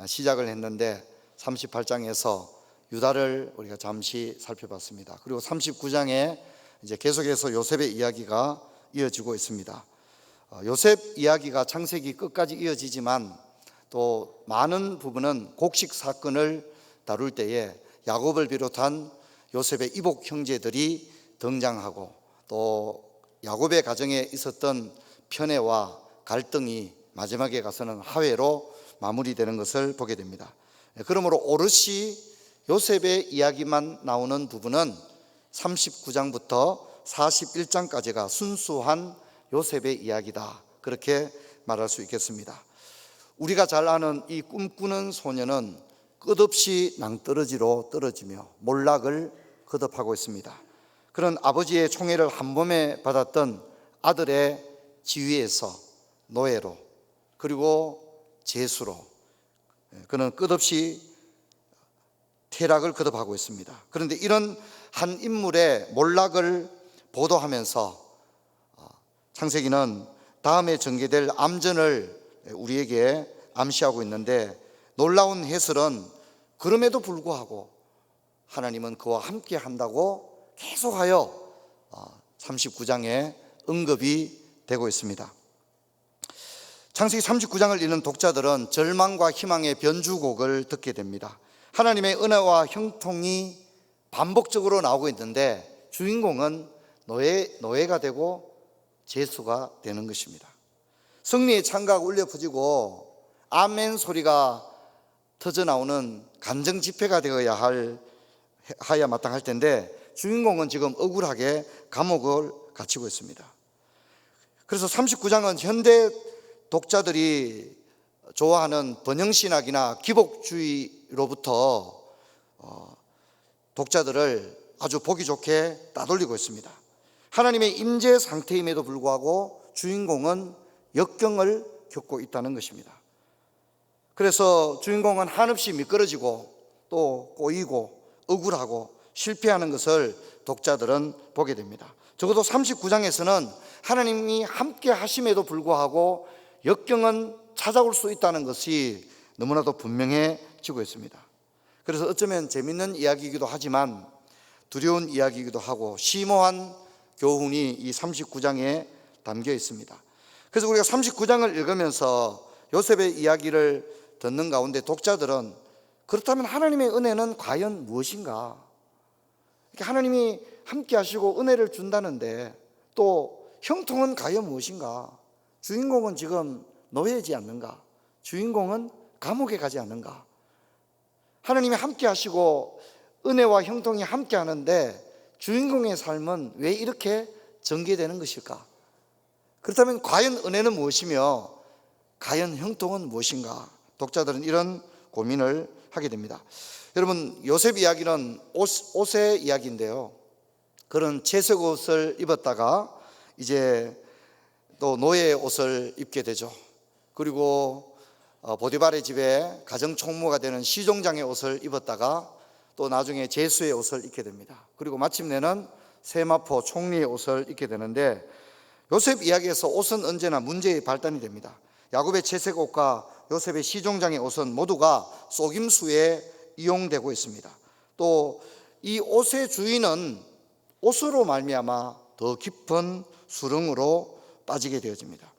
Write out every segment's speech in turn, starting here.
시작을 했는데 38장에서 유다를 우리가 잠시 살펴봤습니다. 그리고 39장에 이제 계속해서 요셉의 이야기가 이어지고 있습니다. 요셉 이야기가 창세기 끝까지 이어지지만 또 많은 부분은 곡식 사건을 다룰 때에 야곱을 비롯한 요셉의 이복 형제들이 등장하고 또 야곱의 가정에 있었던 편애와 갈등이 마지막에 가서는 화해로 마무리되는 것을 보게 됩니다. 그러므로 오롯이 요셉의 이야기만 나오는 부분은 39장부터 41장까지가 순수한 요셉의 이야기다, 그렇게 말할 수 있겠습니다. 우리가 잘 아는 이 꿈꾸는 소년은 끝없이 낭떠러지로 떨어지며 몰락을 거듭하고 있습니다. 그런 아버지의 총애를 한 몸에 받았던 아들의 지위에서 노예로, 그리고 죄수로 그는 끝없이 퇴락을 거듭하고 있습니다. 그런데 이런 한 인물의 몰락을 보도하면서 창세기는 다음에 전개될 암전을 우리에게 암시하고 있는데, 놀라운 해설은 그럼에도 불구하고 하나님은 그와 함께 한다고 계속하여 39장에 언급이 되고 있습니다. 창세기 39장을 읽는 독자들은 절망과 희망의 변주곡을 듣게 됩니다. 하나님의 은혜와 형통이 반복적으로 나오고 있는데 주인공은 노예가 되고 죄수가 되는 것입니다. 승리의 창가가 울려 퍼지고 아멘 소리가 터져 나오는 간정 집회가 되어야 하야 마땅할 텐데 주인공은 지금 억울하게 감옥을 갇히고 있습니다. 그래서 39장은 현대 독자들이 좋아하는 번영신학이나 기복주의로부터 독자들을 아주 보기 좋게 따돌리고 있습니다. 하나님의 임재 상태임에도 불구하고 주인공은 역경을 겪고 있다는 것입니다. 그래서 주인공은 한없이 미끄러지고 또 꼬이고 억울하고 실패하는 것을 독자들은 보게 됩니다. 적어도 39장에서는 하나님이 함께 하심에도 불구하고 역경은 찾아올 수 있다는 것이 너무나도 분명해지고 있습니다. 그래서 어쩌면 재밌는 이야기이기도 하지만 두려운 이야기이기도 하고 심오한 교훈이 이 39장에 담겨 있습니다. 그래서 우리가 39장을 읽으면서 요셉의 이야기를 듣는 가운데 독자들은 그렇다면 하나님의 은혜는 과연 무엇인가? 하나님이 함께 하시고 은혜를 준다는데 또 형통은 과연 무엇인가? 주인공은 지금 노예지 않는가? 주인공은 감옥에 가지 않는가? 하나님이 함께 하시고 은혜와 형통이 함께 하는데 주인공의 삶은 왜 이렇게 전개되는 것일까? 그렇다면 과연 은혜는 무엇이며 과연 형통은 무엇인가? 독자들은 이런 고민을 하게 됩니다. 여러분, 요셉 이야기는 옷의 이야기인데요, 그런 채색 옷을 입었다가 이제 또 노예의 옷을 입게 되죠. 그리고 보디발의 집에 가정총무가 되는 시종장의 옷을 입었다가 또 나중에 제수의 옷을 입게 됩니다. 그리고 마침내는 세마포 총리의 옷을 입게 되는데, 요셉 이야기에서 옷은 언제나 문제의 발단이 됩니다. 야곱의 채색 옷과 요셉의 시종장의 옷은 모두가 속임수에 이용되고 있습니다. 또 이 옷의 주인은 옷으로 말미암아 더 깊은 수렁으로 빠지게 되어집니다.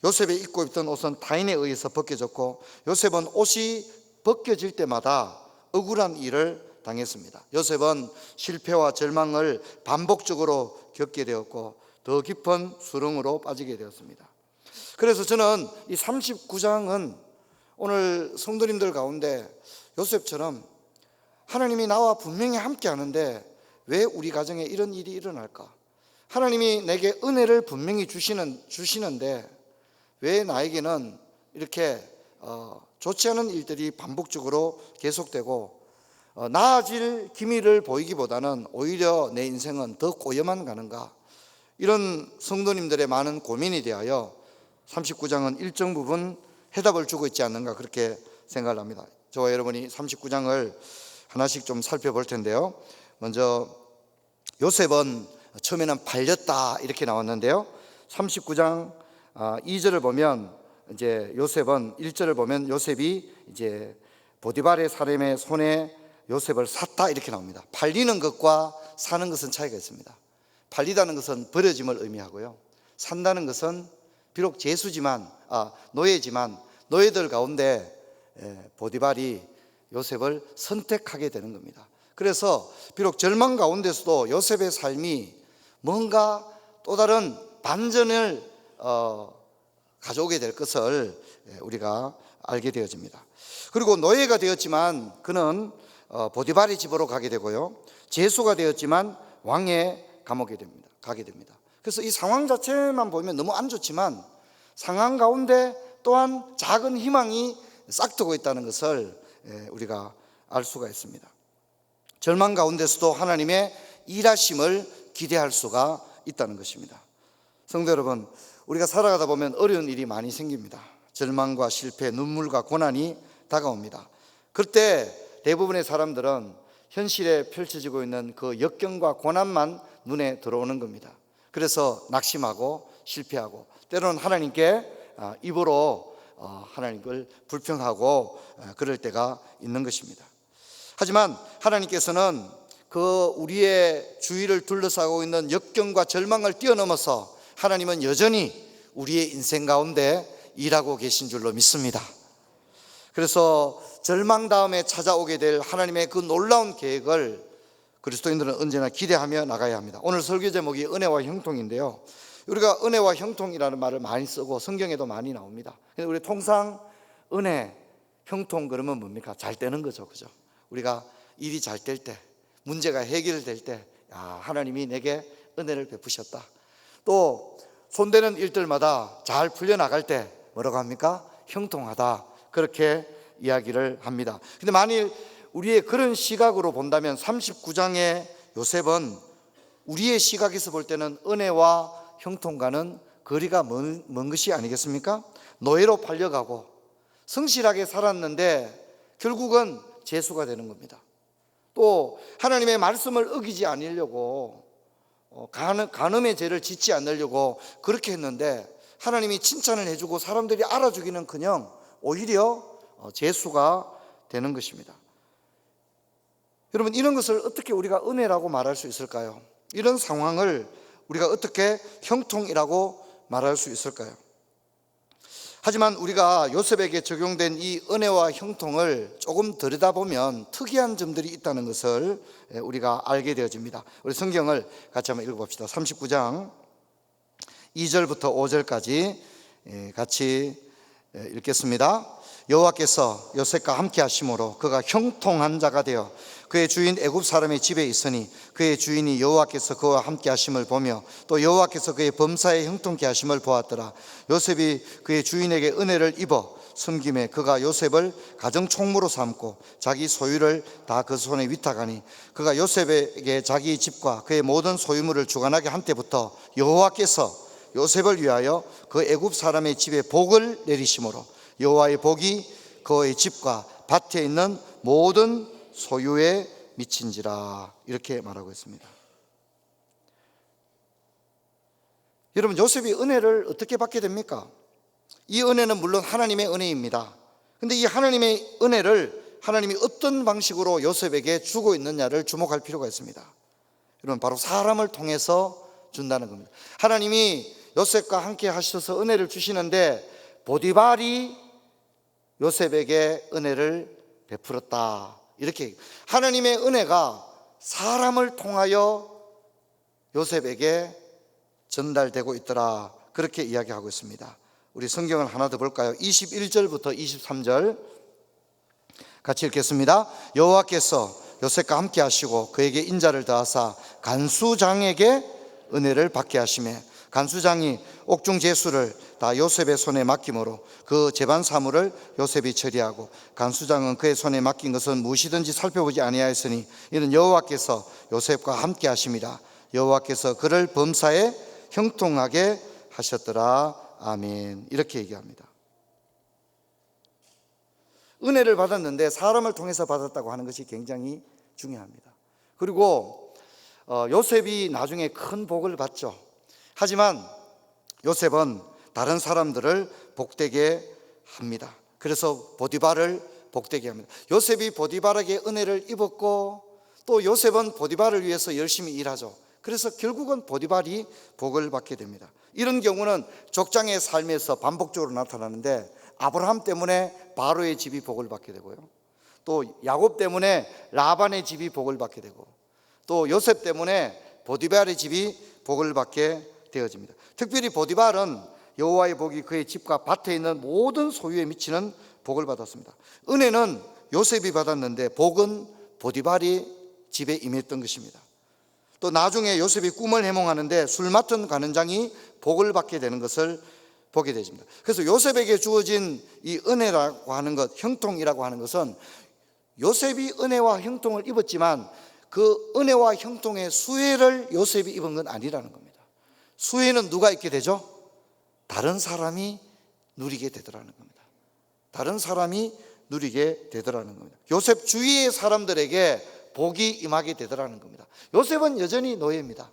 요셉이 입고 있던 옷은 타인에 의해서 벗겨졌고 요셉은 옷이 벗겨질 때마다 억울한 일을 당했습니다. 요셉은 실패와 절망을 반복적으로 겪게 되었고 더 깊은 수렁으로 빠지게 되었습니다. 그래서 저는 이 39장은 오늘 성도님들 가운데 요셉처럼 하나님이 나와 분명히 함께 하는데 왜 우리 가정에 이런 일이 일어날까? 하나님이 내게 은혜를 분명히 주시는데 왜 나에게는 이렇게 좋지 않은 일들이 반복적으로 계속되고 나아질 기미를 보이기보다는 오히려 내 인생은 더 꼬여만 가는가? 이런 성도님들의 많은 고민이 대하여 39장은 일정 부분 해답을 주고 있지 않는가, 그렇게 생각을 합니다. 저와 여러분이 39장을 하나씩 좀 살펴볼 텐데요, 먼저 요셉은 처음에는 팔렸다 이렇게 나왔는데요, 39장 2절을 보면 이제 요셉은 1절을 보면 요셉이 이제 보디발의 사람의 손에 요셉을 샀다 이렇게 나옵니다. 팔리는 것과 사는 것은 차이가 있습니다. 팔리다는 것은 버려짐을 의미하고요, 산다는 것은 비록 제수지만 노예지만 노예들 가운데 보디발이 요셉을 선택하게 되는 겁니다. 그래서 비록 절망 가운데서도 요셉의 삶이 뭔가 또 다른 반전을 가져오게 될 것을 우리가 알게 되어집니다. 그리고 노예가 되었지만 그는 보디발의 집으로 가게 되고요, 제수가 되었지만 왕의 감옥에 가게 됩니다. 그래서 이 상황 자체만 보면 너무 안 좋지만 상황 가운데 또한 작은 희망이 싹트고 있다는 것을 우리가 알 수가 있습니다. 절망 가운데서도 하나님의 일하심을 기대할 수가 있다는 것입니다. 성도 여러분, 우리가 살아가다 보면 어려운 일이 많이 생깁니다. 절망과 실패, 눈물과 고난이 다가옵니다. 그때 대부분의 사람들은 현실에 펼쳐지고 있는 그 역경과 고난만 눈에 들어오는 겁니다. 그래서 낙심하고 실패하고 때로는 하나님께 입으로 하나님을 불평하고 그럴 때가 있는 것입니다. 하지만 하나님께서는 그 우리의 주위를 둘러싸고 있는 역경과 절망을 뛰어넘어서 하나님은 여전히 우리의 인생 가운데 일하고 계신 줄로 믿습니다. 그래서 절망 다음에 찾아오게 될 하나님의 그 놀라운 계획을 그리스도인들은 언제나 기대하며 나가야 합니다. 오늘 설교 제목이 은혜와 형통인데요, 우리가 은혜와 형통이라는 말을 많이 쓰고 성경에도 많이 나옵니다. 근데 우리 통상 은혜, 형통 그러면 뭡니까? 잘 되는 거죠, 그죠? 우리가 일이 잘 될 때, 문제가 해결될 때, 하나님이 내게 은혜를 베푸셨다. 또 손대는 일들마다 잘 풀려나갈 때 뭐라고 합니까? 형통하다, 그렇게 이야기를 합니다. 근데 만일 우리의 그런 시각으로 본다면 39장의 요셉은 우리의 시각에서 볼 때는 은혜와 형통과는 거리가 먼 것이 아니겠습니까? 노예로 팔려가고 성실하게 살았는데 결국은 제수가 되는 겁니다. 또 하나님의 말씀을 어기지 않으려고 간음의 죄를 짓지 않으려고 그렇게 했는데 하나님이 칭찬을 해주고 사람들이 알아주기는커녕 오히려 제수가 되는 것입니다. 여러분, 이런 것을 어떻게 우리가 은혜라고 말할 수 있을까요? 이런 상황을 우리가 어떻게 형통이라고 말할 수 있을까요? 하지만 우리가 요셉에게 적용된 이 은혜와 형통을 조금 들여다보면 특이한 점들이 있다는 것을 우리가 알게 되어집니다. 우리 성경을 같이 한번 읽어봅시다. 39장 2절부터 5절까지 같이 읽겠습니다. 여호와께서 요셉과 함께 하심으로 그가 형통한 자가 되어 그의 주인 애굽 사람의 집에 있으니 그의 주인이 여호와께서 그와 함께 하심을 보며 또 여호와께서 그의 범사에 형통케 하심을 보았더라. 요셉이 그의 주인에게 은혜를 입어 섬김에 그가 요셉을 가정 총무로 삼고 자기 소유를 다 그 손에 위탁하니 그가 요셉에게 자기 집과 그의 모든 소유물을 주관하게 한 때부터 여호와께서 요셉을 위하여 그 애굽 사람의 집에 복을 내리심으로 여호와의 복이 그의 집과 밭에 있는 모든 소유에 미친지라, 이렇게 말하고 있습니다. 여러분, 요셉이 은혜를 어떻게 받게 됩니까? 이 은혜는 물론 하나님의 은혜입니다. 그런데 이 하나님의 은혜를 하나님이 어떤 방식으로 요셉에게 주고 있느냐를 주목할 필요가 있습니다. 여러분, 바로 사람을 통해서 준다는 겁니다. 하나님이 요셉과 함께 하셔서 은혜를 주시는데 보디발이 요셉에게 은혜를 베풀었다, 이렇게 하나님의 은혜가 사람을 통하여 요셉에게 전달되고 있더라, 그렇게 이야기하고 있습니다. 우리 성경을 하나 더 볼까요? 21절부터 23절 같이 읽겠습니다. 여호와께서 요셉과 함께 하시고 그에게 인자를 더하사 간수장에게 은혜를 받게 하시매 간수장이 옥중 제수를 다 요셉의 손에 맡김으로 그 재반 사물을 요셉이 처리하고 간수장은 그의 손에 맡긴 것은 무엇이든지 살펴보지 아니하였으니 이는 여호와께서 요셉과 함께 하심이라. 여호와께서 그를 범사에 형통하게 하셨더라. 아멘. 이렇게 얘기합니다. 은혜를 받았는데 사람을 통해서 받았다고 하는 것이 굉장히 중요합니다. 그리고 요셉이 나중에 큰 복을 받죠. 하지만 요셉은 다른 사람들을 복되게 합니다. 그래서 보디발을 복되게 합니다. 요셉이 보디발에게 은혜를 입었고 또 요셉은 보디발을 위해서 열심히 일하죠. 그래서 결국은 보디발이 복을 받게 됩니다. 이런 경우는 족장의 삶에서 반복적으로 나타나는데 아브라함 때문에 바로의 집이 복을 받게 되고요, 또 야곱 때문에 라반의 집이 복을 받게 되고, 또 요셉 때문에 보디발의 집이 복을 받게 되어집니다. 특별히 보디발은 여호와의 복이 그의 집과 밭에 있는 모든 소유에 미치는 복을 받았습니다. 은혜는 요셉이 받았는데 복은 보디발이 집에 임했던 것입니다. 또 나중에 요셉이 꿈을 해몽하는데 술 맡은 관원장이 복을 받게 되는 것을 보게 되십니다. 그래서 요셉에게 주어진 이 은혜라고 하는 것, 형통이라고 하는 것은 요셉이 은혜와 형통을 입었지만 그 은혜와 형통의 수혜를 요셉이 입은 건 아니라는 겁니다. 수혜는 누가 입게 되죠? 다른 사람이 누리게 되더라는 겁니다. 다른 사람이 누리게 되더라는 겁니다. 요셉 주위의 사람들에게 복이 임하게 되더라는 겁니다. 요셉은 여전히 노예입니다.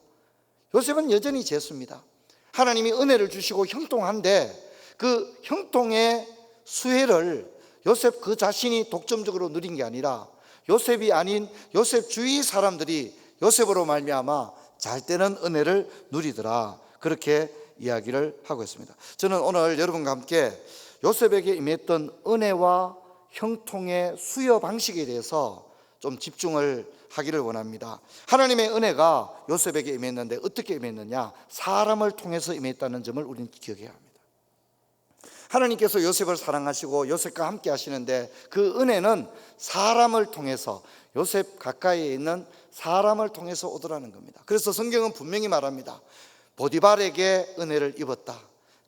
요셉은 여전히 죄수입니다. 하나님이 은혜를 주시고 형통한데 그 형통의 수혜를 요셉 그 자신이 독점적으로 누린 게 아니라 요셉이 아닌 요셉 주위 사람들이 요셉으로 말미암아 잘 되는 은혜를 누리더라, 그렇게 이야기를 하고 있습니다. 저는 오늘 여러분과 함께 요셉에게 임했던 은혜와 형통의 수여 방식에 대해서 좀 집중을 하기를 원합니다. 하나님의 은혜가 요셉에게 임했는데 어떻게 임했느냐? 사람을 통해서 임했다는 점을 우리는 기억해야 합니다. 하나님께서 요셉을 사랑하시고 요셉과 함께 하시는데 그 은혜는 사람을 통해서, 요셉 가까이에 있는 사람을 통해서 오더라는 겁니다. 그래서 성경은 분명히 말합니다. 보디발에게 은혜를 입었다,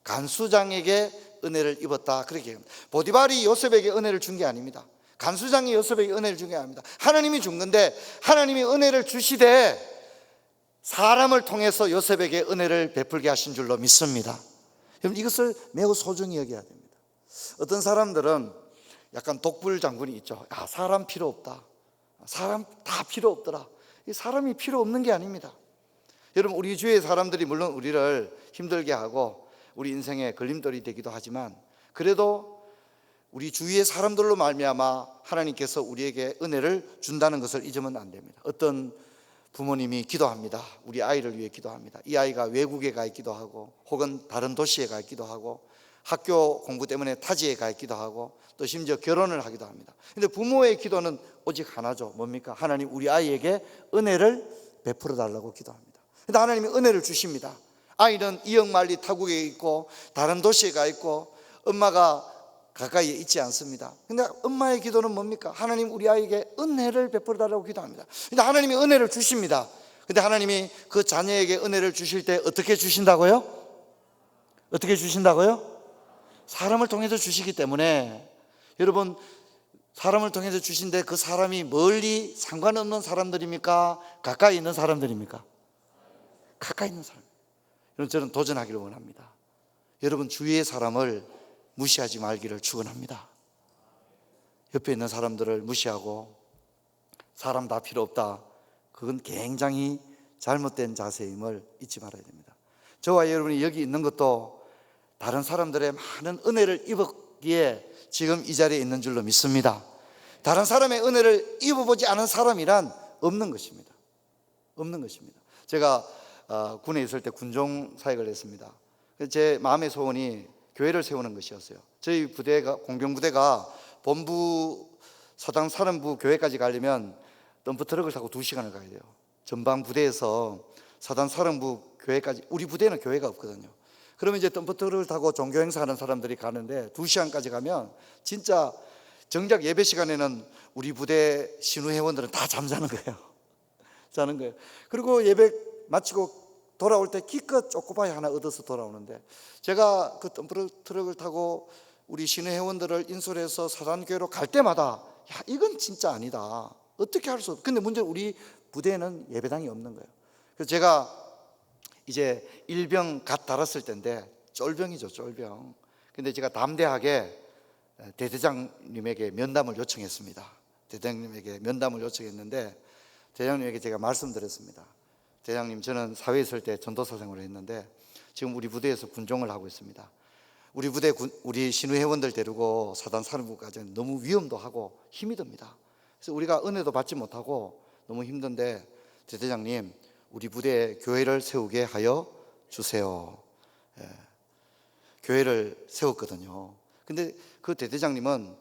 간수장에게 은혜를 입었다, 그렇게 합니다. 보디발이 요셉에게 은혜를 준 게 아닙니다. 간수장이 요셉에게 은혜를 준 게 아닙니다. 하나님이 준 건데 하나님이 은혜를 주시되 사람을 통해서 요셉에게 은혜를 베풀게 하신 줄로 믿습니다. 여러분, 이것을 매우 소중히 여겨야 됩니다. 어떤 사람들은 약간 독불 장군이 있죠. 사람 필요 없다, 사람 다 필요 없더라. 이 사람이 필요 없는 게 아닙니다. 여러분, 우리 주위의 사람들이 물론 우리를 힘들게 하고 우리 인생의 걸림돌이 되기도 하지만 그래도 우리 주위의 사람들로 말미암아 하나님께서 우리에게 은혜를 준다는 것을 잊으면 안 됩니다. 어떤 부모님이 기도합니다. 우리 아이를 위해 기도합니다. 이 아이가 외국에 가 있기도 하고 혹은 다른 도시에 가 있기도 하고 학교 공부 때문에 타지에 가 있기도 하고 또 심지어 결혼을 하기도 합니다. 그런데 부모의 기도는 오직 하나죠. 뭡니까? 하나님 우리 아이에게 은혜를 베풀어 달라고 기도합니다. 그런데 하나님이 은혜를 주십니다. 아이는 이역만리 타국에 있고 다른 도시에 가 있고 엄마가 가까이에 있지 않습니다. 근데 엄마의 기도는 뭡니까? 하나님 우리 아이에게 은혜를 베풀어 달라고 기도합니다. 근데 하나님이 은혜를 주십니다. 근데 하나님이 그 자녀에게 은혜를 주실 때 어떻게 주신다고요? 어떻게 주신다고요? 사람을 통해서 주시기 때문에, 여러분, 사람을 통해서 주신데 그 사람이 멀리 상관없는 사람들입니까? 가까이 있는 사람들입니까? 가까이 있는 사람. 여러분, 저는 도전하기를 원합니다. 여러분 주위의 사람을 무시하지 말기를 축원합니다. 옆에 있는 사람들을 무시하고 사람 다 필요 없다, 그건 굉장히 잘못된 자세임을 잊지 말아야 됩니다. 저와 여러분이 여기 있는 것도 다른 사람들의 많은 은혜를 입었기에 지금 이 자리에 있는 줄로 믿습니다. 다른 사람의 은혜를 입어보지 않은 사람이란 없는 것입니다. 없는 것입니다. 제가 군에 있을 때 군종 사역을 했습니다. 제 마음의 소원이 교회를 세우는 것이었어요. 저희 부대가, 공병부대가 본부 사당 사령부 교회까지 가려면 덤프트럭을 타고 2시간을 가야 돼요. 전방 부대에서 사단 사령부 교회까지, 우리 부대는 교회가 없거든요. 그러면 이제 덤프트럭을 타고 종교 행사하는 사람들이 가는데 2시간까지 가면 진짜 정작 예배 시간에는 우리 부대 신우 회원들은 다 잠자는 거예요. 자는 거예요. 그리고 예배 마치고 돌아올 때 기껏 초코파이 하나 얻어서 돌아오는데, 제가 그 덤프트럭을 타고 우리 신우 회원들을 인솔해서 사단교회로 갈 때마다 야, 이건 진짜 아니다, 어떻게 할 수 없어. 근데 문제는 우리 부대에는 예배당이 없는 거예요. 그래서 제가 이제 일병 갓 달았을 때인데, 쫄병이죠, 쫄병. 근데 제가 담대하게 대대장님에게 면담을 요청했습니다. 대대장님에게 면담을 요청했는데 대장님에게 제가 말씀드렸습니다. 대장님, 저는 사회에 있을 때 전도사 생활을 했는데 지금 우리 부대에서 군종을 하고 있습니다. 우리 부대 우리 신우 회원들 데리고 사단 사령부까지 너무 위험도 하고 힘이 듭니다. 그래서 우리가 은혜도 받지 못하고 너무 힘든데 대대장님 우리 부대에 교회를 세우게 하여 주세요. 교회를 세웠거든요. 근데 그 대대장님은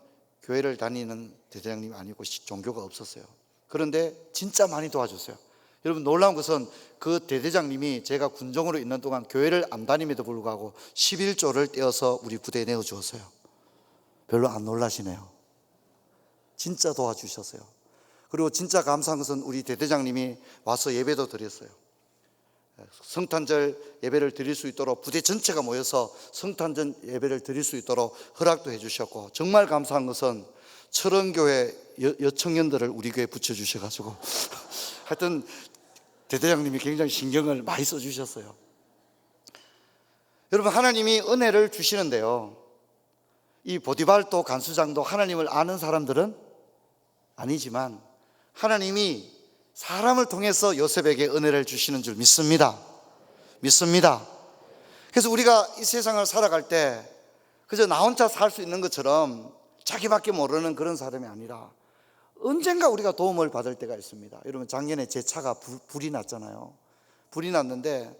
교회를 다니는 대대장님이 아니고 종교가 없었어요. 그런데 진짜 많이 도와줬어요. 여러분 놀라운 것은 그 대대장님이 제가 군종으로 있는 동안 교회를 안 다님에도 불구하고 11조를 떼어서 우리 부대에 내어주었어요. 별로 안 놀라시네요. 진짜 도와주셨어요. 그리고 진짜 감사한 것은 우리 대대장님이 와서 예배도 드렸어요. 성탄절 예배를 드릴 수 있도록 부대 전체가 모여서 성탄절 예배를 드릴 수 있도록 허락도 해주셨고, 정말 감사한 것은 철원교회 여청년들을 우리 교회에 붙여주셔가지고 하여튼 대대장님이 굉장히 신경을 많이 써주셨어요. 여러분, 하나님이 은혜를 주시는데요, 이 보디발도 간수장도 하나님을 아는 사람들은 아니지만 하나님이 사람을 통해서 요셉에게 은혜를 주시는 줄 믿습니다. 그래서 우리가 이 세상을 살아갈 때 그저 나 혼자 살 수 있는 것처럼 자기밖에 모르는 그런 사람이 아니라 언젠가 우리가 도움을 받을 때가 있습니다. 여러분, 작년에 제 차가 불이 났잖아요. 불이 났는데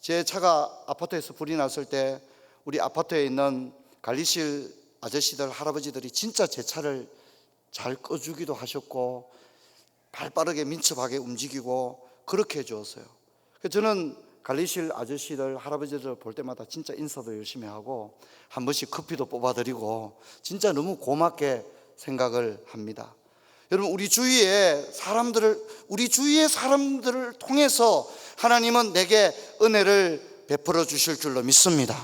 제 차가 아파트에서 불이 났을 때 우리 아파트에 있는 관리실 아저씨들, 할아버지들이 진짜 제 차를 잘 꺼주기도 하셨고 발 빠르게 민첩하게 움직이고 그렇게 해주었어요. 저는 관리실 아저씨들, 할아버지들 볼 때마다 진짜 인사도 열심히 하고 한 번씩 커피도 뽑아드리고 진짜 너무 고맙게 생각을 합니다. 여러분, 우리 주위의 사람들을 통해서 하나님은 내게 은혜를 베풀어 주실 줄로 믿습니다.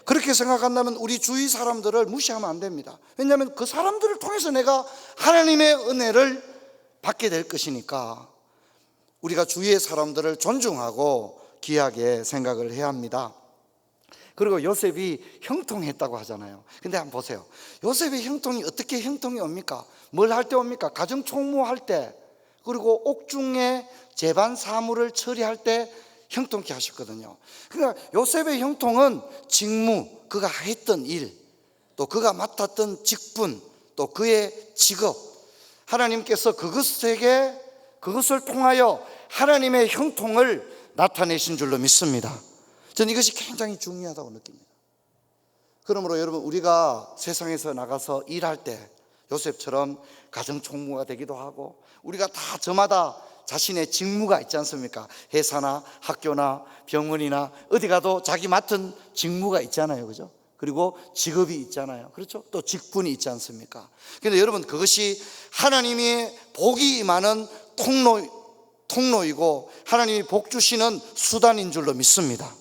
그렇게 생각한다면 우리 주위 사람들을 무시하면 안 됩니다. 왜냐하면 그 사람들을 통해서 내가 하나님의 은혜를 받게 될 것이니까 우리가 주위의 사람들을 존중하고 귀하게 생각을 해야 합니다. 그리고 요셉이 형통했다고 하잖아요. 근데 한번 보세요. 요셉의 형통이 어떻게 형통이 옵니까? 뭘 할 때 옵니까? 가정총무할 때, 그리고 옥중에 재반 사무를 처리할 때 형통케 하셨거든요. 그러니까 요셉의 형통은 직무, 그가 했던 일, 또 그가 맡았던 직분, 또 그의 직업, 하나님께서 그것을 통하여 하나님의 형통을 나타내신 줄로 믿습니다. 저는 이것이 굉장히 중요하다고 느낍니다. 그러므로 여러분, 우리가 세상에서 나가서 일할 때 요셉처럼 가정총무가 되기도 하고, 우리가 다 저마다 자신의 직무가 있지 않습니까? 회사나 학교나 병원이나 어디 가도 자기 맡은 직무가 있잖아요, 그죠? 그리고 직업이 있잖아요, 그렇죠? 또 직분이 있지 않습니까? 그런데 여러분, 그것이 하나님의 복이 임하는 통로이고 하나님이 복 주시는 수단인 줄로 믿습니다.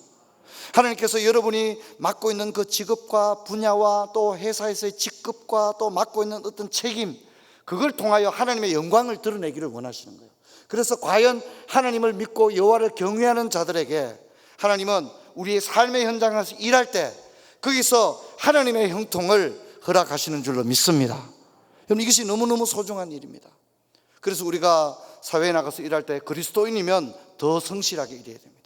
하나님께서 여러분이 맡고 있는 그 직업과 분야와 또 회사에서의 직급과 또 맡고 있는 어떤 책임, 그걸 통하여 하나님의 영광을 드러내기를 원하시는 거예요. 그래서 과연 하나님을 믿고 여호와를 경외하는 자들에게 하나님은 우리의 삶의 현장에서 일할 때 거기서 하나님의 형통을 허락하시는 줄로 믿습니다. 여러분, 이것이 너무너무 소중한 일입니다. 그래서 우리가 사회에 나가서 일할 때 그리스도인이면 더 성실하게 일해야 됩니다.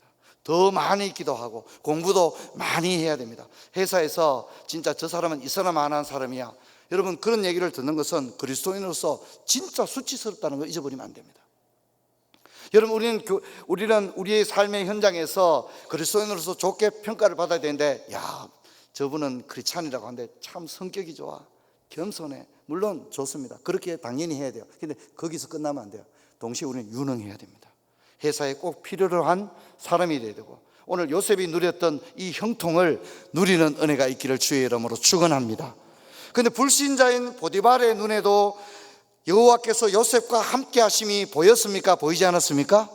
더 많이 기도하고 공부도 많이 해야 됩니다. 회사에서 진짜 저 사람은 이 사람만한 사람이야, 여러분, 그런 얘기를 듣는 것은 그리스도인으로서 진짜 수치스럽다는 걸 잊어버리면 안 됩니다. 여러분, 우리는 우리의 삶의 현장에서 그리스도인으로서 좋게 평가를 받아야 되는데, 야, 저분은 크리스찬이라고 하는데 참 성격이 좋아, 겸손해. 물론 좋습니다. 그렇게 당연히 해야 돼요. 근데 거기서 끝나면 안 돼요. 동시에 우리는 유능해야 됩니다. 회사에 꼭 필요로 한 사람이 돼야 되고, 오늘 요셉이 누렸던 이 형통을 누리는 은혜가 있기를 주의 이름으로 축원합니다. 그런데 불신자인 보디발의 눈에도 여호와께서 요셉과 함께 하심이 보였습니까? 보이지 않았습니까?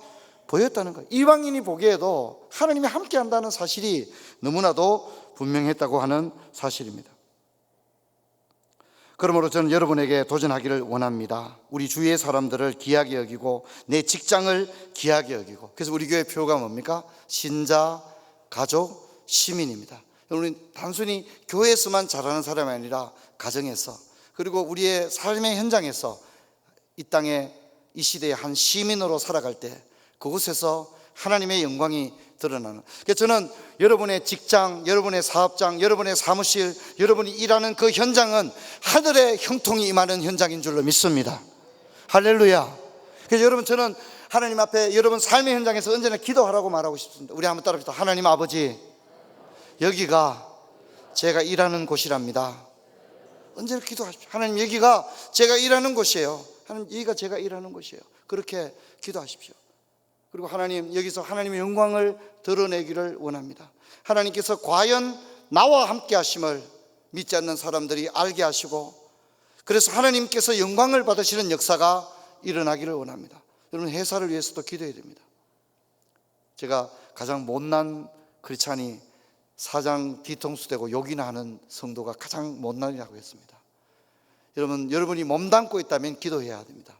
보였다는 거예요. 이방인이 보기에도 하나님이 함께 한다는 사실이 너무나도 분명했다고 하는 사실입니다. 그러므로 저는 여러분에게 도전하기를 원합니다. 우리 주위의 사람들을 귀하게 여기고 내 직장을 귀하게 여기고. 그래서 우리 교회 표가 뭡니까? 신자, 가족, 시민입니다. 우리는 단순히 교회에서만 잘하는 사람이 아니라 가정에서, 그리고 우리의 삶의 현장에서 이 땅에 이 시대의 한 시민으로 살아갈 때 그곳에서 하나님의 영광이 드러나는. 그래서 저는 여러분의 직장, 여러분의 사업장, 여러분의 사무실, 여러분이 일하는 그 현장은 하늘의 형통이 임하는 현장인 줄로 믿습니다. 할렐루야. 그래서 여러분, 저는 하나님 앞에 여러분 삶의 현장에서 언제나 기도하라고 말하고 싶습니다. 우리 한번 따라합시다. 하나님 아버지, 여기가 제가 일하는 곳이랍니다. 언제나 기도하십시오. 하나님, 여기가 제가 일하는 곳이에요. 하나님, 여기가 제가 일하는 곳이에요. 그렇게 기도하십시오. 그리고 하나님, 여기서 하나님의 영광을 드러내기를 원합니다. 하나님께서 과연 나와 함께 하심을 믿지 않는 사람들이 알게 하시고, 그래서 하나님께서 영광을 받으시는 역사가 일어나기를 원합니다. 여러분, 회사를 위해서도 기도해야 됩니다. 제가 가장 못난 크리스찬이 사장 뒤통수 대고 욕이나 하는 성도가 가장 못난이라고 했습니다. 여러분, 여러분이 몸담고 있다면 기도해야 됩니다.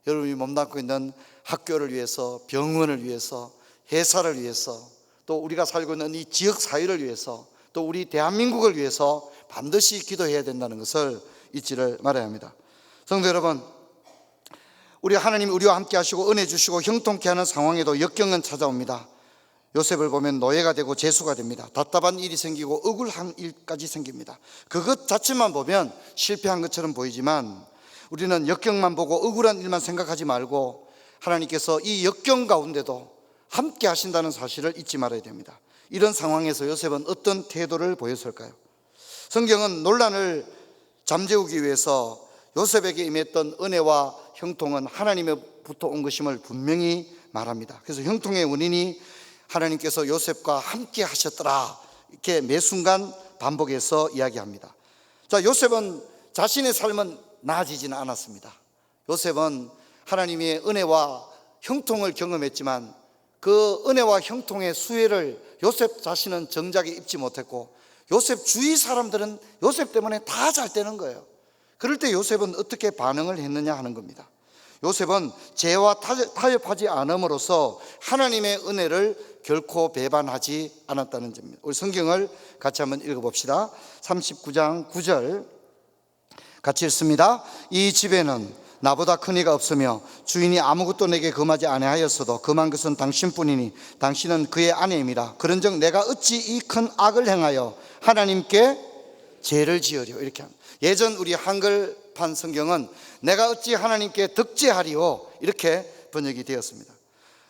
여러분이 몸담고 있는 학교를 위해서, 병원을 위해서, 회사를 위해서, 또 우리가 살고 있는 이 지역 사회를 위해서, 또 우리 대한민국을 위해서 반드시 기도해야 된다는 것을 잊지를 말아야 합니다. 성도 여러분, 우리 하나님이 우리와 함께 하시고 은혜 주시고 형통케 하는 상황에도 역경은 찾아옵니다. 요셉을 보면 노예가 되고 재수가 됩니다. 답답한 일이 생기고 억울한 일까지 생깁니다. 그것 자체만 보면 실패한 것처럼 보이지만, 우리는 역경만 보고 억울한 일만 생각하지 말고 하나님께서 이 역경 가운데도 함께 하신다는 사실을 잊지 말아야 됩니다. 이런 상황에서 요셉은 어떤 태도를 보였을까요? 성경은 논란을 잠재우기 위해서 요셉에게 임했던 은혜와 형통은 하나님으로부터 온 것임을 분명히 말합니다. 그래서 형통의 원인이 하나님께서 요셉과 함께 하셨더라, 이렇게 매 순간 반복해서 이야기합니다. 자, 요셉은 자신의 삶은 나아지지는 않았습니다. 요셉은 하나님의 은혜와 형통을 경험했지만 그 은혜와 형통의 수혜를 요셉 자신은 정작에 입지 못했고, 요셉 주위 사람들은 요셉 때문에 다 잘 되는 거예요. 그럴 때 요셉은 어떻게 반응을 했느냐 하는 겁니다. 요셉은 죄와 타협하지 않음으로써 하나님의 은혜를 결코 배반하지 않았다는 점입니다. 우리 성경을 같이 한번 읽어봅시다. 39장 9절 같이 읽습니다. 이 집에는 나보다 큰 이가 없으며 주인이 아무것도 내게 금하지 아니하였어도 금한 것은 당신뿐이니 당신은 그의 아내임이라. 그런즉 내가 어찌 이 큰 악을 행하여 하나님께 죄를 지으려. 이렇게 합니다. 예전 우리 한글판 성경은 내가 어찌 하나님께 득죄하리요, 이렇게 번역이 되었습니다.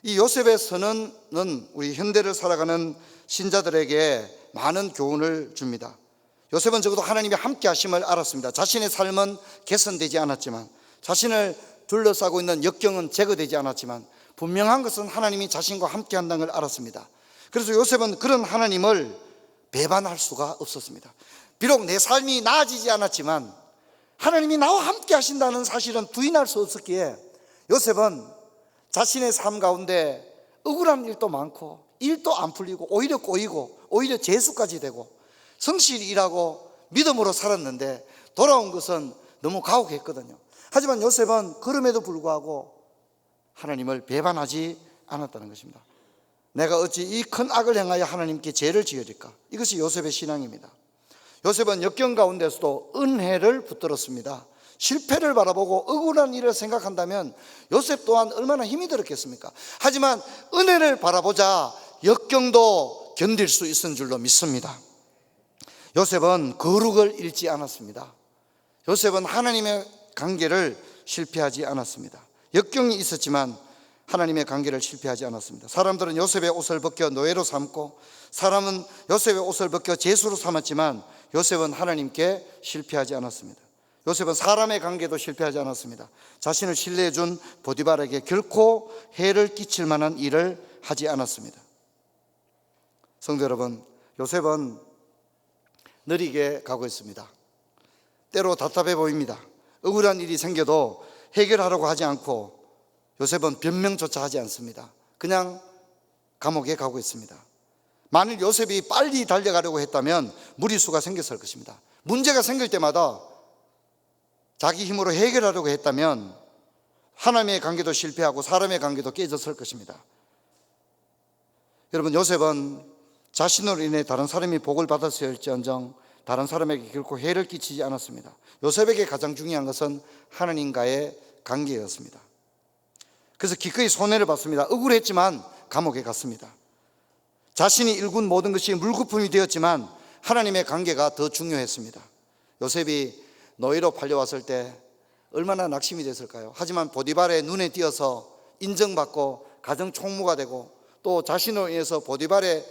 이 요셉의 선언은 우리 현대를 살아가는 신자들에게 많은 교훈을 줍니다. 요셉은 적어도 하나님이 함께 하심을 알았습니다. 자신의 삶은 개선되지 않았지만, 자신을 둘러싸고 있는 역경은 제거되지 않았지만, 분명한 것은 하나님이 자신과 함께 한다는 걸 알았습니다. 그래서 요셉은 그런 하나님을 배반할 수가 없었습니다. 비록 내 삶이 나아지지 않았지만 하나님이 나와 함께 하신다는 사실은 부인할 수 없었기에 요셉은 자신의 삶 가운데 억울한 일도 많고 일도 안 풀리고 오히려 꼬이고 오히려 재수까지 되고 성실히 일하고 믿음으로 살았는데 돌아온 것은 너무 가혹했거든요. 하지만 요셉은 그럼에도 불구하고 하나님을 배반하지 않았다는 것입니다. 내가 어찌 이 큰 악을 행하여 하나님께 죄를 지으리까? 이것이 요셉의 신앙입니다. 요셉은 역경 가운데서도 은혜를 붙들었습니다. 실패를 바라보고 억울한 일을 생각한다면 요셉 또한 얼마나 힘이 들었겠습니까? 하지만 은혜를 바라보자 역경도 견딜 수 있는 줄로 믿습니다. 요셉은 거룩을 잃지 않았습니다. 요셉은 하나님의 관계를 실패하지 않았습니다. 역경이 있었지만 하나님의 관계를 실패하지 않았습니다. 사람들은 요셉의 옷을 벗겨 노예로 삼고 사람은 요셉의 옷을 벗겨 제수로 삼았지만 요셉은 하나님께 실패하지 않았습니다. 요셉은 사람의 관계도 실패하지 않았습니다. 자신을 신뢰해 준 보디발에게 결코 해를 끼칠 만한 일을 하지 않았습니다. 성도 여러분, 요셉은 느리게 가고 있습니다. 때로 답답해 보입니다. 억울한 일이 생겨도 해결하려고 하지 않고 요셉은 변명조차 하지 않습니다. 그냥 감옥에 가고 있습니다. 만일 요셉이 빨리 달려가려고 했다면 무리수가 생겼을 것입니다. 문제가 생길 때마다 자기 힘으로 해결하려고 했다면 하나님의 관계도 실패하고 사람의 관계도 깨졌을 것입니다. 여러분, 요셉은 자신으로 인해 다른 사람이 복을 받았을지언정 다른 사람에게 결코 해를 끼치지 않았습니다. 요셉에게 가장 중요한 것은 하나님과의 관계였습니다. 그래서 기꺼이 손해를 봤습니다. 억울했지만 감옥에 갔습니다. 자신이 일군 모든 것이 물거품이 되었지만 하나님의 관계가 더 중요했습니다. 요셉이 노예로 팔려왔을 때 얼마나 낙심이 됐을까요? 하지만 보디발의 눈에 띄어서 인정받고 가정 총무가 되고 또 자신으로 인해서 보디발의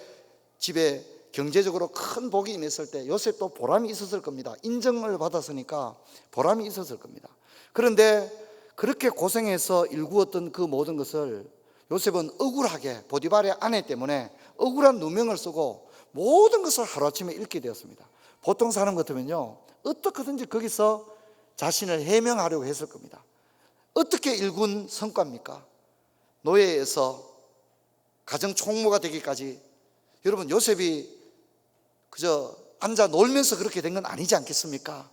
집에 경제적으로 큰 복이 임했을 때 요셉도 보람이 있었을 겁니다. 인정을 받았으니까 보람이 있었을 겁니다. 그런데 그렇게 고생해서 일구었던 그 모든 것을 요셉은 억울하게 보디발의 아내 때문에 억울한 누명을 쓰고 모든 것을 하루아침에 잃게 되었습니다. 보통 사람 같으면요, 어떻게든지 거기서 자신을 해명하려고 했을 겁니다. 어떻게 일군 성과입니까? 노예에서 가정 총무가 되기까지. 여러분, 요셉이 그저 앉아 놀면서 그렇게 된 건 아니지 않겠습니까?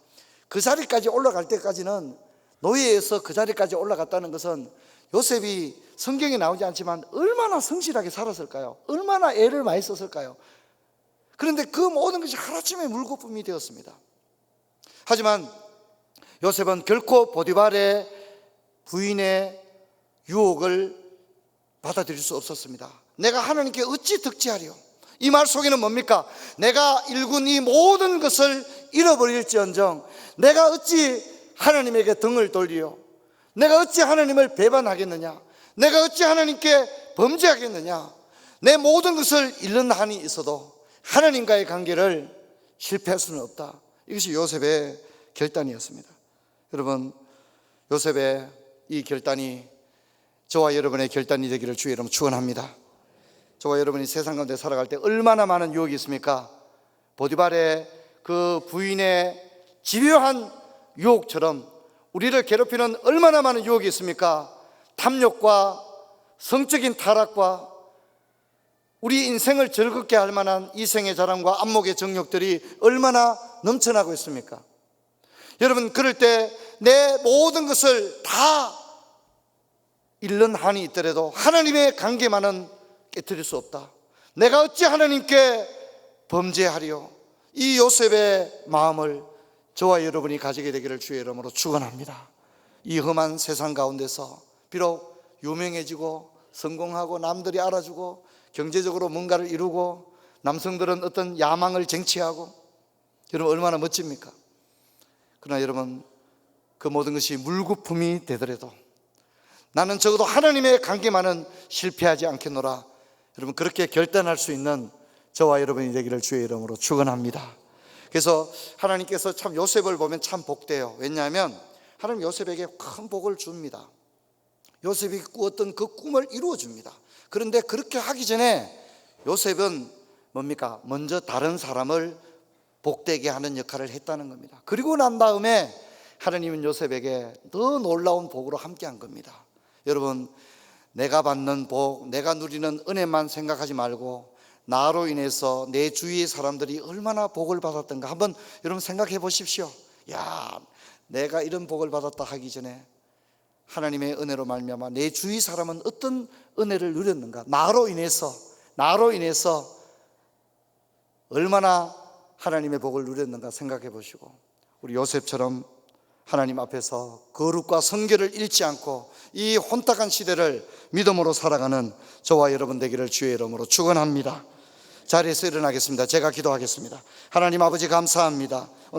그 자리까지 올라갈 때까지는, 노예에서 그 자리까지 올라갔다는 것은 요셉이 성경에 나오지 않지만 얼마나 성실하게 살았을까요? 얼마나 애를 많이 썼을까요? 그런데 그 모든 것이 하루아침에 물거품이 되었습니다. 하지만 요셉은 결코 보디발의 부인의 유혹을 받아들일 수 없었습니다. 내가 하나님께 어찌 득지하리요? 이 말 속에는 뭡니까? 내가 일군 이 모든 것을 잃어버릴지언정 내가 어찌 하나님에게 등을 돌리요? 내가 어찌 하나님을 배반하겠느냐? 내가 어찌 하나님께 범죄하겠느냐? 내 모든 것을 잃는 한이 있어도 하나님과의 관계를 실패할 수는 없다. 이것이 요셉의 결단이었습니다. 여러분, 요셉의 이 결단이 저와 여러분의 결단이 되기를 주의 이름으로 축원합니다. 저와 여러분이 세상 가운데 살아갈 때 얼마나 많은 유혹이 있습니까? 보디발의 그 부인의 집요한 유혹처럼 우리를 괴롭히는 얼마나 많은 유혹이 있습니까? 탐욕과 성적인 타락과 우리 인생을 즐겁게 할 만한 이생의 자랑과 안목의 정욕들이 얼마나 넘쳐나고 있습니까? 여러분, 그럴 때 내 모든 것을 다 잃는 한이 있더라도 하나님의 관계만은 깨뜨릴 수 없다. 내가 어찌 하나님께 범죄하리요? 이 요셉의 마음을 저와 여러분이 가지게 되기를 주의 이름으로 축원합니다. 이 험한 세상 가운데서 비록 유명해지고 성공하고 남들이 알아주고 경제적으로 뭔가를 이루고 남성들은 어떤 야망을 쟁취하고, 여러분 얼마나 멋집니까? 그러나 여러분, 그 모든 것이 물거품이 되더라도 나는 적어도 하나님의 관계만은 실패하지 않겠노라. 여러분, 그렇게 결단할 수 있는 저와 여러분이 되기를 주의 이름으로 축원합니다. 그래서 하나님께서 참 요셉을 보면 참 복돼요. 왜냐하면 하나님 요셉에게 큰 복을 줍니다. 요셉이 꾸었던 그 꿈을 이루어 줍니다. 그런데 그렇게 하기 전에 요셉은 뭡니까? 먼저 다른 사람을 복되게 하는 역할을 했다는 겁니다. 그리고 난 다음에 하나님은 요셉에게 더 놀라운 복으로 함께한 겁니다. 여러분, 내가 받는 복, 내가 누리는 은혜만 생각하지 말고 나로 인해서 내 주위의 사람들이 얼마나 복을 받았던가 한번 여러분 생각해 보십시오. 야, 내가 이런 복을 받았다 하기 전에 하나님의 은혜로 말미암아 내 주위 사람은 어떤 은혜를 누렸는가? 나로 인해서 얼마나 하나님의 복을 누렸는가 생각해 보시고, 우리 요셉처럼 하나님 앞에서 거룩과 성결을 잃지 않고 이 혼탁한 시대를 믿음으로 살아가는 저와 여러분 되기를 주의 이름으로 축원합니다. 자리에서 일어나겠습니다. 제가 기도하겠습니다. 하나님 아버지, 감사합니다.